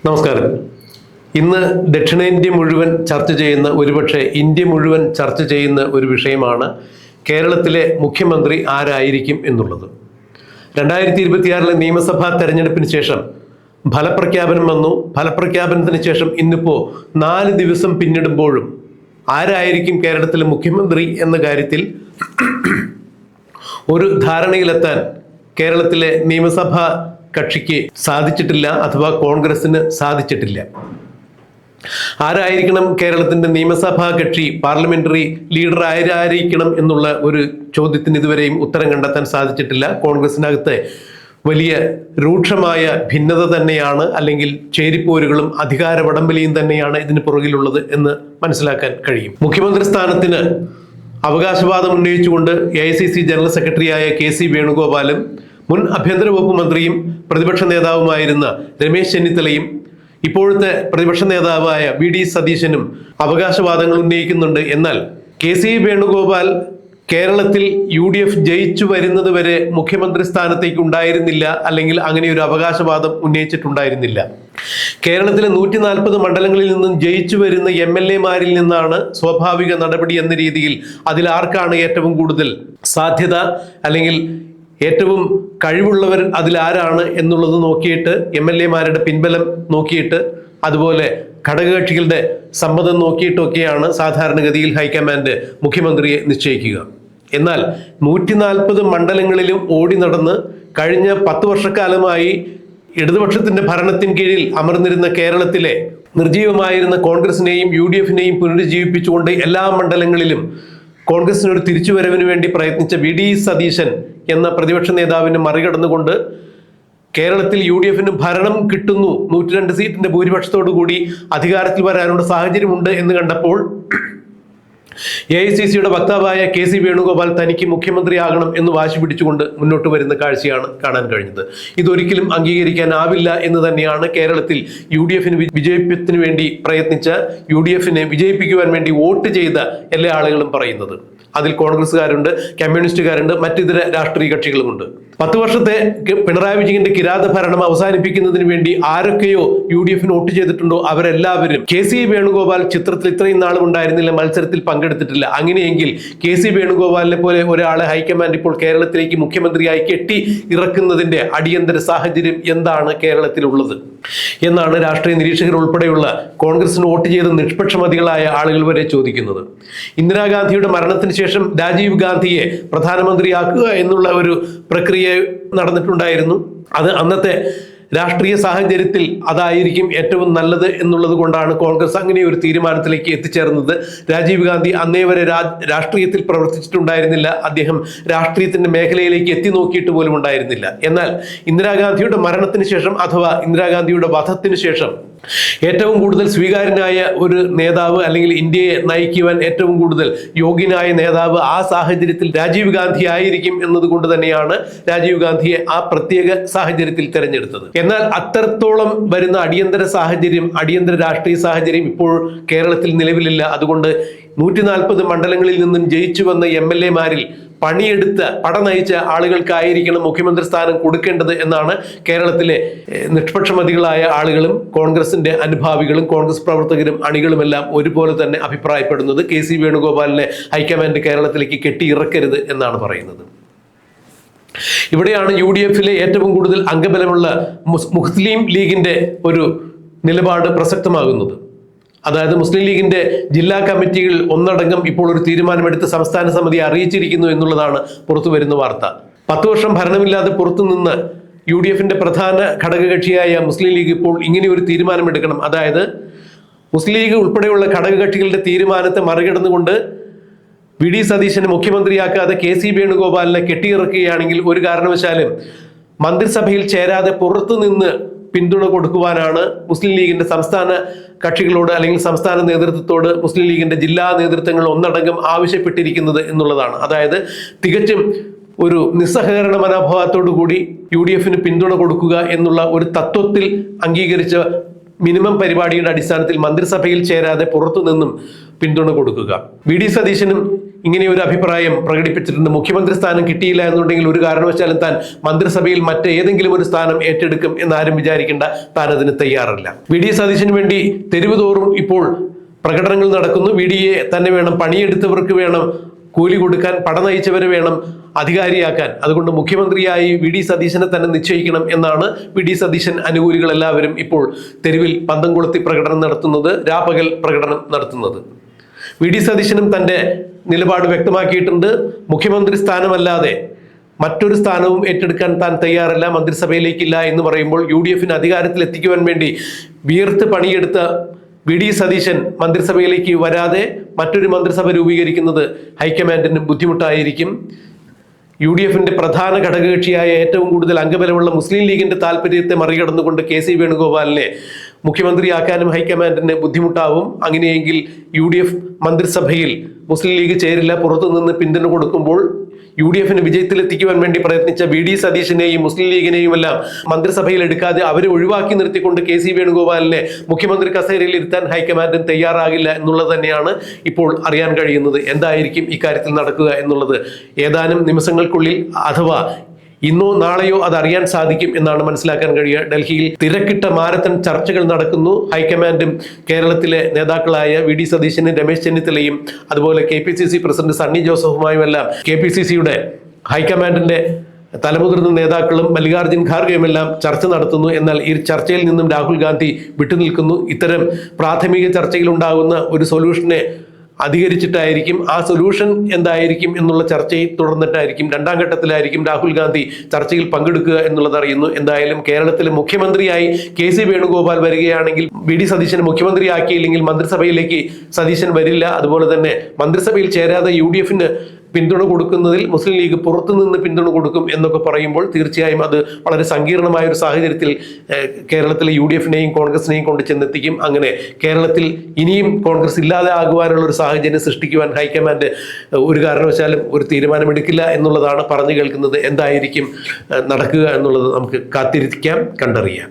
നമസ്കാരം. ഇന്ന് ദക്ഷിണേന്ത്യ മുഴുവൻ ചർച്ച ചെയ്യുന്ന, ഒരുപക്ഷെ ഇന്ത്യ മുഴുവൻ ചർച്ച ചെയ്യുന്ന ഒരു വിഷയമാണ് കേരളത്തിലെ മുഖ്യമന്ത്രി ആരായിരിക്കും എന്നുള്ളത്. 2026 നിയമസഭാ തെരഞ്ഞെടുപ്പിന് ശേഷം ഫലപ്രഖ്യാപനം വന്നു. ഫലപ്രഖ്യാപനത്തിന് ശേഷം ഇന്നിപ്പോൾ 4 ദിവസം പിന്നിടുമ്പോഴും ആരായിരിക്കും കേരളത്തിലെ മുഖ്യമന്ത്രി എന്ന കാര്യത്തിൽ ഒരു ധാരണയിലെത്താൻ കേരളത്തിലെ നിയമസഭാ കക്ഷിക്ക് സാധിച്ചിട്ടില്ല, അഥവാ കോൺഗ്രസിന് സാധിച്ചിട്ടില്ല. ആരായിരിക്കണം കേരളത്തിന്റെ നിയമസഭാ കക്ഷി, പാർലമെന്ററി ലീഡർ ആരായിരിക്കണം എന്നുള്ള ഒരു ചോദ്യത്തിന് ഇതുവരെയും ഉത്തരം കണ്ടെത്താൻ സാധിച്ചിട്ടില്ല. കോൺഗ്രസിനകത്ത് വലിയ രൂക്ഷമായ ഭിന്നത തന്നെയാണ്, അല്ലെങ്കിൽ ചേരിപ്പോരുകളും അധികാര വടംവലിയും തന്നെയാണ് ഇതിന് പുറകിലുള്ളത് എന്ന് മനസ്സിലാക്കാൻ കഴിയും. മുഖ്യമന്ത്രി സ്ഥാനത്തിന് അവകാശവാദം ഉന്നയിച്ചുകൊണ്ട് AICC ജനറൽ സെക്രട്ടറിയായ KC വേണുഗോപാലും മുൻ ആഭ്യന്തര വകുപ്പ് മന്ത്രിയും പ്രതിപക്ഷ നേതാവുമായിരുന്ന രമേശ് ചെന്നിത്തലയും ഇപ്പോഴത്തെ പ്രതിപക്ഷ നേതാവായ VD സതീശനും അവകാശവാദങ്ങൾ ഉന്നയിക്കുന്നുണ്ട്. എന്നാൽ KC വേണുഗോപാൽ കേരളത്തിൽ UDF ജയിച്ചു വരുന്നത് വരെ മുഖ്യമന്ത്രി സ്ഥാനത്തേക്ക് ഉണ്ടായിരുന്നില്ല, അല്ലെങ്കിൽ അങ്ങനെ ഒരു അവകാശവാദം ഉന്നയിച്ചിട്ടുണ്ടായിരുന്നില്ല. കേരളത്തിലെ 140 മണ്ഡലങ്ങളിൽ നിന്നും ജയിച്ചു വരുന്ന MLA-മാരിൽ നിന്നാണ് സ്വാഭാവിക നടപടി എന്ന രീതിയിൽ അതിൽ ആർക്കാണ് ഏറ്റവും കൂടുതൽ സാധ്യത, അല്ലെങ്കിൽ ഏറ്റവും കഴിവുള്ളവർ അതിലാരാണ് എന്നുള്ളത് നോക്കിയിട്ട്, MLA-മാരുടെ പിൻബലം നോക്കിയിട്ട്, അതുപോലെ ഘടകകക്ഷികളുടെ സമ്മതം നോക്കിയിട്ടൊക്കെയാണ് സാധാരണഗതിയിൽ ഹൈക്കമാൻഡ് മുഖ്യമന്ത്രിയെ നിശ്ചയിക്കുക. എന്നാൽ 140 മണ്ഡലങ്ങളിലും ഓടി നടന്ന് കഴിഞ്ഞ 10 വർഷക്കാലമായി ഇടതുപക്ഷത്തിന്റെ ഭരണത്തിന് കീഴിൽ അമർന്നിരുന്ന കേരളത്തിലെ നിർജീവമായിരുന്ന കോൺഗ്രസിനെയും UDF-നെയും പുനരുജ്ജീവിപ്പിച്ചുകൊണ്ട് എല്ലാ മണ്ഡലങ്ങളിലും കോൺഗ്രസിനൊരു തിരിച്ചുവരവിന് വേണ്ടി പ്രയത്നിച്ച VD സതീശൻ എന്ന പ്രതിപക്ഷ നേതാവിനെ മറികടന്നുകൊണ്ട് കേരളത്തിൽ UDF-ന് ഭരണം കിട്ടുന്നു, 102 സീറ്റിന്റെ ഭൂരിപക്ഷത്തോടു കൂടി അധികാരത്തിൽ വരാനുള്ള സാഹചര്യമുണ്ട് എന്ന് കണ്ടപ്പോൾ AICC-യുടെ വക്താവായ KC വേണുഗോപാൽ തനിക്ക് മുഖ്യമന്ത്രിയാകണം എന്ന് വാശി പിടിച്ചുകൊണ്ട് മുന്നോട്ട് വരുന്ന കാഴ്ചയാണ് കാണാൻ കഴിഞ്ഞത്. ഇതൊരിക്കലും അംഗീകരിക്കാനാവില്ല എന്ന് തന്നെയാണ് കേരളത്തിൽ UDF-ന് വിജയിപ്പത്തിന് വേണ്ടി പ്രയത്നിച്ച, UDF-നെ വിജയിപ്പിക്കുവാൻ വേണ്ടി വോട്ട് ചെയ്ത എല്ലാ ആളുകളും പറയുന്നത്. അതിൽ കോൺഗ്രസ്സുകാരുണ്ട്, കമ്മ്യൂണിസ്റ്റുകാരുണ്ട്, മറ്റിതര രാഷ്ട്രീയ കക്ഷികളുമുണ്ട്. 10 വർഷത്തെ പിണറായി വിജയന്റെ കിരാത ഭരണം അവസാനിപ്പിക്കുന്നതിന് വേണ്ടി ആരൊക്കെയോ UDF-ന് വോട്ട് ചെയ്തിട്ടുണ്ടോ അവരെല്ലാവരും KC വേണുഗോപാൽ ചിത്രത്തിൽ ഇത്രയും നാളും ഉണ്ടായിരുന്നില്ല, മത്സരത്തിൽ പങ്കെടുത്തിട്ടില്ല. അങ്ങനെയെങ്കിൽ KC വേണുഗോപാലിനെ പോലെ ഒരാളെ ഹൈക്കമാൻഡ് ഇപ്പോൾ കേരളത്തിലേക്ക് മുഖ്യമന്ത്രിയായി കെട്ടി ഇറക്കുന്നതിന്റെ അടിയന്തര സാഹചര്യം എന്താണ് കേരളത്തിലുള്ളത് എന്നാണ് രാഷ്ട്രീയ നിരീക്ഷകർ ഉൾപ്പെടെയുള്ള കോൺഗ്രസിന് വോട്ട് ചെയ്ത നിഷ്പക്ഷമതികളായ ആളുകൾ വരെ ചോദിക്കുന്നത്. ഇന്ദിരാഗാന്ധിയുടെ മരണത്തിന് ശേഷം രാജീവ് ഗാന്ധിയെ പ്രധാനമന്ത്രിയാക്കുക എന്നുള്ള ഒരു പ്രക്രിയ നടന്നിട്ടുണ്ടായിരുന്നു. അത് അന്നത്തെ രാഷ്ട്രീയ സാഹചര്യത്തിൽ അതായിരിക്കും ഏറ്റവും നല്ലത് എന്നുള്ളത് കൊണ്ടാണ് കോൺഗ്രസ് അങ്ങനെ ഒരു തീരുമാനത്തിലേക്ക് എത്തിച്ചേർന്നത്. രാജീവ് ഗാന്ധി അന്നേ വരെ രാഷ്ട്രീയത്തിൽ പ്രവർത്തിച്ചിട്ടുണ്ടായിരുന്നില്ല, അദ്ദേഹം രാഷ്ട്രീയത്തിന്റെ മേഖലയിലേക്ക് എത്തി നോക്കിയിട്ട് പോലും ഉണ്ടായിരുന്നില്ല. എന്നാൽ ഇന്ദിരാഗാന്ധിയുടെ മരണത്തിന് ശേഷം, അഥവാ ഇന്ദിരാഗാന്ധിയുടെ വധത്തിന് ശേഷം ഏറ്റവും കൂടുതൽ സ്വീകാര്യനായ ഒരു നേതാവ്, അല്ലെങ്കിൽ ഇന്ത്യയെ നയിക്കുവാൻ ഏറ്റവും കൂടുതൽ യോഗ്യനായ നേതാവ് ആ സാഹചര്യത്തിൽ രാജീവ് ഗാന്ധി ആയിരിക്കും എന്നതുകൊണ്ട് തന്നെയാണ് രാജീവ് ഗാന്ധിയെ ആ പ്രത്യേക സാഹചര്യത്തിൽ തിരഞ്ഞെടുത്തത്. എന്നാൽ അത്രത്തോളം വരുന്ന അടിയന്തര സാഹചര്യം, അടിയന്തര രാഷ്ട്രീയ സാഹചര്യം ഇപ്പോൾ കേരളത്തിൽ നിലവിലില്ല. അതുകൊണ്ട് 140 മണ്ഡലങ്ങളിൽ നിന്നും ജയിച്ചു വന്ന MLA-മാരിൽ പണിയെടുത്ത് പട നയിച്ച ആളുകൾക്കായിരിക്കണം മുഖ്യമന്ത്രി സ്ഥാനം കൊടുക്കേണ്ടത് എന്നാണ് കേരളത്തിലെ നിഷ്പക്ഷമതികളായ ആളുകളും കോൺഗ്രസിന്റെ അനുഭാവികളും കോൺഗ്രസ് പ്രവർത്തകരും അണികളുമെല്ലാം ഒരുപോലെ തന്നെ അഭിപ്രായപ്പെടുന്നത്. KC വേണുഗോപാലിനെ ഹൈക്കമാൻഡ് കേരളത്തിലേക്ക് കെട്ടിയിറക്കരുത് എന്നാണ് പറയുന്നത്. ഇവിടെയാണ് UDF-ലെ ഏറ്റവും കൂടുതൽ അംഗബലമുള്ള മുസ്ലിം ലീഗിന്റെ ഒരു നിലപാട് പ്രസക്തമാകുന്നത്. അതായത് മുസ്ലിം ലീഗിന്റെ ജില്ലാ കമ്മിറ്റികൾ ഒന്നടങ്കം ഇപ്പോൾ ഒരു തീരുമാനമെടുത്ത് സംസ്ഥാന സമിതിയെ അറിയിച്ചിരിക്കുന്നു എന്നുള്ളതാണ് പുറത്തു വരുന്ന വാർത്ത. 10 വർഷം ഭരണമില്ലാതെ പുറത്തുനിന്ന് UDF-ന്റെ പ്രധാന ഘടകകക്ഷിയായ മുസ്ലിം ലീഗ് ഇപ്പോൾ ഇങ്ങനെ ഒരു തീരുമാനമെടുക്കണം. അതായത് മുസ്ലിം ലീഗ് ഉൾപ്പെടെയുള്ള ഘടകകക്ഷികളുടെ തീരുമാനത്തെ മറികടന്നുകൊണ്ട് VD സതീശനെ മുഖ്യമന്ത്രിയാക്കാതെ KC വേണുഗോപാലിനെ കെട്ടിയിറക്കുകയാണെങ്കിൽ ഒരു കാരണവശാലും മന്ത്രിസഭയിൽ ചേരാതെ പുറത്തുനിന്ന് പിന്തുണ കൊടുക്കുവാനാണ് മുസ്ലിം ലീഗിന്റെ സംസ്ഥാന കക്ഷികളോട്, അല്ലെങ്കിൽ സംസ്ഥാന നേതൃത്വത്തോട് മുസ്ലിം ലീഗിന്റെ ജില്ലാ നേതൃത്വങ്ങൾ ഒന്നടങ്കം ആവശ്യപ്പെട്ടിരിക്കുന്നത് എന്നുള്ളതാണ്. അതായത് തികച്ചും ഒരു നിസ്സഹകരണ മനോഭാവത്തോടു കൂടി UDF-ന് പിന്തുണ കൊടുക്കുക എന്നുള്ള ഒരു തത്വത്തിൽ അംഗീകരിച്ച മിനിമം പരിപാടിയുടെ അടിസ്ഥാനത്തിൽ മന്ത്രിസഭയിൽ ചേരാതെ പുറത്തുനിന്നും പിന്തുണ കൊടുക്കുക. VD സതീശനും ഇങ്ങനെ ഒരു അഭിപ്രായം പ്രകടിപ്പിച്ചിട്ടുണ്ട്. മുഖ്യമന്ത്രി സ്ഥാനം കിട്ടിയില്ല എന്നുണ്ടെങ്കിൽ ഒരു കാരണവശാലും താൻ മന്ത്രിസഭയിൽ മറ്റേതെങ്കിലും ഒരു സ്ഥാനം ഏറ്റെടുക്കും എന്നാരും വിചാരിക്കേണ്ട, താൻ അതിന് തയ്യാറല്ല. വി ഡി സതീശന് വേണ്ടി തെരുവ് തോറും ഇപ്പോൾ പ്രകടനങ്ങൾ നടക്കുന്നു. വി ഡിയെ തന്നെ വേണം, പണിയെടുത്തവർക്ക് വേണം കൂലി കൊടുക്കാൻ, പട നയിച്ചവരെ വേണം അധികാരിയാക്കാൻ. അതുകൊണ്ട് മുഖ്യമന്ത്രിയായി വി ഡി സതീശനെ തന്നെ നിശ്ചയിക്കണം എന്നാണ് വി ഡി സതീശൻ അനുകൂലികൾ എല്ലാവരും ഇപ്പോൾ തെരുവിൽ പന്തം കൊളുത്തി പ്രകടനം നടത്തുന്നത്, രാപകൽ പ്രകടനം നടത്തുന്നത്. വി ഡി സതീശനും തൻ്റെ നിലപാട് വ്യക്തമാക്കിയിട്ടുണ്ട്. മുഖ്യമന്ത്രി സ്ഥാനമല്ലാതെ മറ്റൊരു സ്ഥാനവും ഏറ്റെടുക്കാൻ താൻ തയ്യാറല്ല, മന്ത്രിസഭയിലേക്കില്ല എന്ന് പറയുമ്പോൾ UDF-ന് അധികാരത്തിൽ എത്തിക്കുവാൻ വേണ്ടി വിയർത്ത് പണിയെടുത്ത വി ഡി സതീശൻ മന്ത്രിസഭയിലേക്ക് വരാതെ മറ്റൊരു മന്ത്രിസഭ രൂപീകരിക്കുന്നത് ഹൈക്കമാൻഡിന് ബുദ്ധിമുട്ടായിരിക്കും. UDF-ന്റെ പ്രധാന ഘടകകക്ഷിയായ ഏറ്റവും കൂടുതൽ അംഗബലമുള്ള മുസ്ലിം ലീഗിന്റെ താല്പര്യത്തെ മറികടന്നുകൊണ്ട് KC വേണുഗോപാലിനെ മുഖ്യമന്ത്രിയാക്കാനും ഹൈക്കമാൻഡിന് ബുദ്ധിമുട്ടാവും. അങ്ങനെയെങ്കിൽ UDF മന്ത്രിസഭയിൽ മുസ്ലിം ലീഗ് ചേരില്ല, പുറത്തുനിന്ന് പിന്തുണ കൊടുക്കുമ്പോൾ UDF-ന് വിജയത്തിലെത്തിക്കുവാൻ വേണ്ടി പ്രയത്നിച്ച വി ഡി സതീശനെയും മുസ്ലിം ലീഗിനെയും എല്ലാം മന്ത്രിസഭയിൽ എടുക്കാതെ അവരെ ഒഴിവാക്കി നിർത്തിക്കൊണ്ട് KC വേണുഗോപാലിനെ മുഖ്യമന്ത്രി കസേരയിൽ ഇരുത്താൻ ഹൈക്കമാൻഡും തയ്യാറാകില്ല എന്നുള്ളത് തന്നെയാണ് ഇപ്പോൾ അറിയാൻ കഴിയുന്നത്. എന്തായിരിക്കും ഇക്കാര്യത്തിൽ നടക്കുക എന്നുള്ളത് ഏതാനും നിമിഷങ്ങൾക്കുള്ളിൽ അഥവാ ഇന്നോ നാളെയോ അത് അറിയാൻ സാധിക്കും എന്നാണ് മനസ്സിലാക്കാൻ കഴിയുക. ഡൽഹിയിൽ തിരക്കിട്ട മാരത്തൺ ചർച്ചകൾ നടക്കുന്നു. ഹൈക്കമാൻഡും കേരളത്തിലെ നേതാക്കളായ വി ഡി സതീശനും രമേശ് ചെന്നിത്തലയും അതുപോലെ KPCC പ്രസിഡന്റ് സണ്ണി ജോസഫുമായുമെല്ലാം KPCC-യുടെ ഹൈക്കമാൻഡിന്റെ തലമുതിർന്ന നേതാക്കളും മല്ലികാർജ്ജുൻ ഖാർഗെയുമെല്ലാം ചർച്ച നടത്തുന്നു. എന്നാൽ ഈ ചർച്ചയിൽ നിന്നും രാഹുൽ ഗാന്ധി വിട്ടുനിൽക്കുന്നു. ഇത്തരം പ്രാഥമിക ചർച്ചയിൽ ഉണ്ടാകുന്ന ഒരു സൊല്യൂഷനെ അധികരിച്ചിട്ടായിരിക്കും ആ സൊല്യൂഷൻ എന്തായിരിക്കും എന്നുള്ള ചർച്ചയിൽ തുടർന്നിട്ടായിരിക്കും രണ്ടാം ഘട്ടത്തിലായിരിക്കും രാഹുൽ ഗാന്ധി ചർച്ചയിൽ പങ്കെടുക്കുക എന്നുള്ളത് അറിയുന്നു. എന്തായാലും കേരളത്തിലെ മുഖ്യമന്ത്രിയായി KC വേണുഗോപാൽ വരികയാണെങ്കിൽ വി ഡി സതീശനെ മുഖ്യമന്ത്രിയാക്കിയില്ലെങ്കിൽ മന്ത്രിസഭയിലേക്ക് സതീശൻ വരില്ല. അതുപോലെ തന്നെ മന്ത്രിസഭയിൽ ചേരാതെ UDF-ന് പിന്തുണ കൊടുക്കുന്നതിൽ മുസ്ലിം ലീഗ് പുറത്തുനിന്ന് പിന്തുണ കൊടുക്കും എന്നൊക്കെ പറയുമ്പോൾ തീർച്ചയായും അത് വളരെ സങ്കീർണമായ ഒരു സാഹചര്യത്തിൽ കേരളത്തിലെ UDF-നെയും കോൺഗ്രസിനെയും കൊണ്ട് ചെന്നെത്തിക്കും. അങ്ങനെ കേരളത്തിൽ ഇനിയും കോൺഗ്രസ് ഇല്ലാതെ ആകുവാനുള്ള ഒരു സാഹചര്യം സൃഷ്ടിക്കുവാൻ ഹൈക്കമാൻഡ് ഒരു കാരണവശാലും ഒരു തീരുമാനമെടുക്കില്ല എന്നുള്ളതാണ് പറഞ്ഞു കേൾക്കുന്നത്. എന്തായിരിക്കും നടക്കുക എന്നുള്ളത് നമുക്ക് കാത്തിരിക്കാം, കണ്ടറിയാം.